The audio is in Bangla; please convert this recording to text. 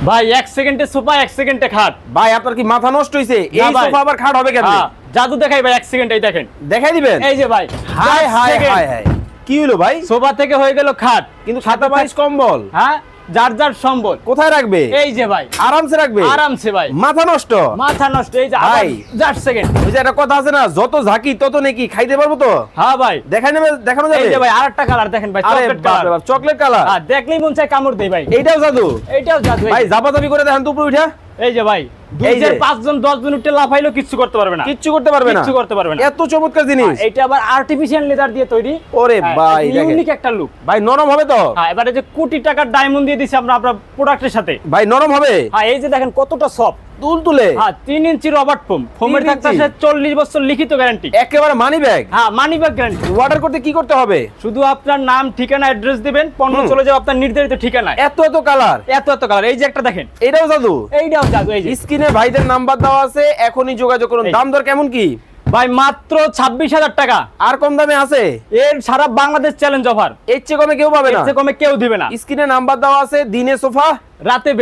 ভাই 1 সেকেন্ডে সোফা 1 সেকেন্ডে খাট। ভাই আপনার কি মাথা নষ্ট হইছে? এই সোফা আবার খাট হবে কেন? জাদু দেখাই ভাই 1 সেকেন্ডেই দেখেন। দেখাই দিবেন? এই যে ভাই, হাই হাই হাই হাই, কি হলো ভাই? সোফা থেকে হয়ে গেল খাট, কিন্তু খাতা বালিশ কম্বল, হ্যাঁ যার যার সম্বল। কোথায় রাখবে? এই যে ভাই, আরামসে রাখবে? আরামসে ভাই। মাথা নষ্ট? মাথা নষ্ট। এই যে ভাই জাস্ট সেকেন্ড। ওই যে একটা কথা আছে না, যত ঝাঁকি তত নাকি, খাইতে পারবো তো? হ্যাঁ ভাই দেখাই নেবে, দেখানো যাবে? এই যে ভাই আরেকটা কালার দেখেন ভাই, চকলেট কালার। Chocolate colour? হ্যাঁ, দেখলেই মন চায় কামড় দেই ভাই। এইটাও জাদু? এইটাও জাদু ভাই জাপাজাপি করে দেখেন তো উপরে উঠা। এই যে ভাই, 5 জন 10 জন উঠে লাফাইলো কিচ্ছু করতে পারবে না। কিচ্ছু করতে পারবে না? কিচ্ছু করতে পারবে না। এত চমৎকার জিনিস। এটা আবার আর্টিফিশিয়াল লেদার দিয়ে তৈরি। ওরে ভাই দেখেন, ইউনিক একটা লুক। ভাই নরম হবে তো? হ্যাঁ, এবারে যে কোটি টাকার ডায়মন্ড দিয়ে দিছি আমরা আপনার প্রোডাক্টের সাথে। ভাই নরম হবে? হ্যাঁ, এই যে দেখেন কতটা সফট, তুলতুলে। হ্যাঁ 3 ইঞ্চি রবার্ট ফোম, ফোমের থাকতেছে 40 বছর লিখিত গ্যারান্টি। একেবারে মানি ব্যাগ? হ্যাঁ, মানি ব্যাগ গ্যারান্টি। অর্ডার করতে কি করতে হবে? শুধু আপনার নাম, ঠিকানা, অ্যাড্রেস দিবেন, পণ্য চলে যাবে আপনার নির্ধারিত ঠিকানায়। এত এত কালার, এত এত কালার। এই যে একটা দেখেন, এটাও জাদু? এইটাও জাদু। এই যে স্ক্রিনে ভাইদের নাম্বার দেওয়া আছে, এখনই যোগাযোগ করুন। দাম দর কেমন কি? ভাই মাত্র 26,000 টাকা। আর কম দামে আছে? এর সারা বাংলাদেশ চ্যালেঞ্জ অফার। এর চেয়ে কমে কেউ পাবে না? এর চেয়ে কমে কেউ দিবে না। স্ক্রিনে নাম্বার দেওয়া আছে। দিনে সোফা, রাতে বেড।